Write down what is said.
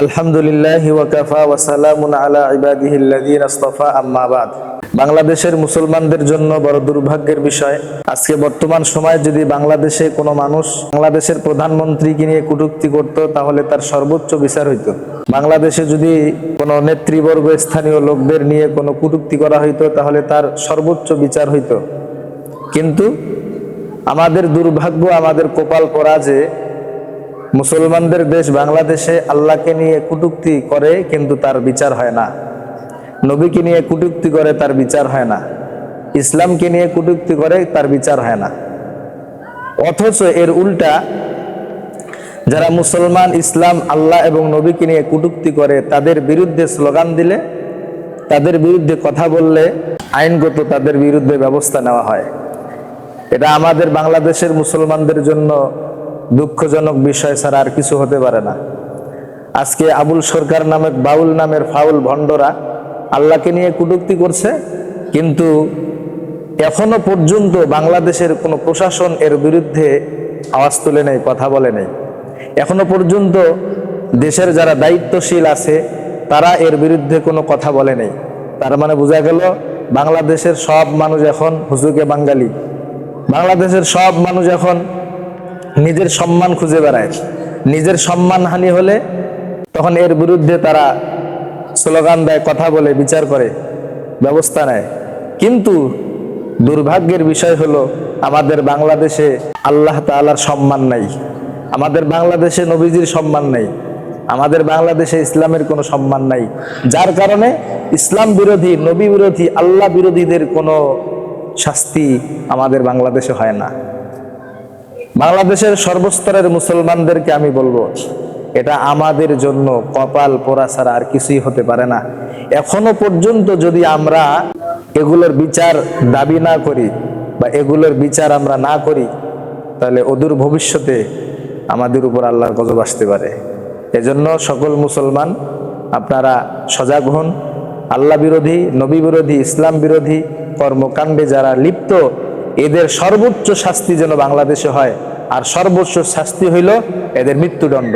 আলহামদুলিল্লাহি ওয়া কাফা ওয়া সালামুন আলা ইবাদিহিল্লাযীনা ইসতাফা আম্মা বাদ। বাংলাদেশের মুসলমানদের জন্য বড় দুর্ভাগ্যের বিষয়, আজকে বর্তমান সময়ে যদি বাংলাদেশে কোনো মানুষ বাংলাদেশের প্রধানমন্ত্রীকে নিয়ে কটূক্তি করত তাহলে তার সর্বোচ্চ বিচার হইতো। বাংলাদেশে যদি কোনো নেতৃবর্গ স্থানীয় লোকদের নিয়ে কোনো কটূক্তি করা হইতো তাহলে তার সর্বোচ্চ বিচার হইতো। কিন্তু আমাদের দুর্ভাগ্য, আমাদের কপাল পোড়া যে মুসলমানদের দেশ বাংলাদেশে আল্লাহকে নিয়ে কটূক্তি করে কিন্তু তার বিচার হয় না, নবীকে নিয়ে কটূক্তি করে তার বিচার হয় না, ইসলামকে নিয়ে কটূক্তি করে তার বিচার হয় না। অথচ এর উল্টা যারা মুসলমান, ইসলাম, আল্লাহ এবং নবীকে নিয়ে কটূক্তি করে তাদের বিরুদ্ধে স্লোগান দিলে, তাদের বিরুদ্ধে কথা বললে আইনগত তাদের বিরুদ্ধে ব্যবস্থা নেওয়া হয়। এটা আমাদের বাংলাদেশের মুসলমানদের জন্য দুঃখজনক বিষয় ছাড়া আর কিছু হতে পারে না। আজকে আবুল সরকার নামে বাউল নামের ফাউল ভণ্ডরা আল্লাহকে নিয়ে কটূক্তি করছে, কিন্তু এখনো পর্যন্ত বাংলাদেশের কোনো প্রশাসন এর বিরুদ্ধে আওয়াজ তুলে নেই, কথা বলে নেই। এখনো পর্যন্ত দেশের যারা দায়িত্বশীল আছে তারা এর বিরুদ্ধে কোনো কথা বলে নেই। তার মানে বোঝা গেল বাংলাদেশের সব মানুষ এখন হুজুগে বাঙালি, বাংলাদেশের সব মানুষ এখন নিজের সম্মান খুঁজে বেড়ায়। নিজের সম্মানহানি হলে তখন এর বিরুদ্ধে তারা স্লোগান দেয়, কথা বলে, বিচার করে, ব্যবস্থা নেয়। কিন্তু দুর্ভাগ্যের বিষয় হলো আমাদের বাংলাদেশে আল্লাহ তাআলার সম্মান নাই, আমাদের বাংলাদেশে নবীজির সম্মান নাই, আমাদের বাংলাদেশে ইসলামের কোনো সম্মান নাই। যার কারণে ইসলাম বিরোধী, নবী বিরোধী, আল্লাহ বিরোধীদের কোনো শাস্তি আমাদের বাংলাদেশে হয় না। বাংলাদেশের সর্বস্তরের মুসলমানদেরকে আমি বলবো, এটা আমাদের জন্য কপাল পোড়া ছাড়া আর কিছুই হতে পারে না। এখনো পর্যন্ত যদি আমরা এগুলোর বিচার দাবি না করি বা এগুলোর বিচার আমরা না করি তাহলে অদূর ভবিষ্যতে আমাদের উপর আল্লাহর গজব আসতে পারে। এজন্য সকল মুসলমান আপনারা সজাগ হন। আল্লাহ বিরোধী, নবী বিরোধী, ইসলাম বিরোধী কর্মকাণ্ডে যারা লিপ্ত এদের সর্বোচ্চ শাস্তি যেন বাংলাদেশে হয়, আর সর্বোচ্চ শাস্তি হইল এদের মৃত্যুদণ্ড।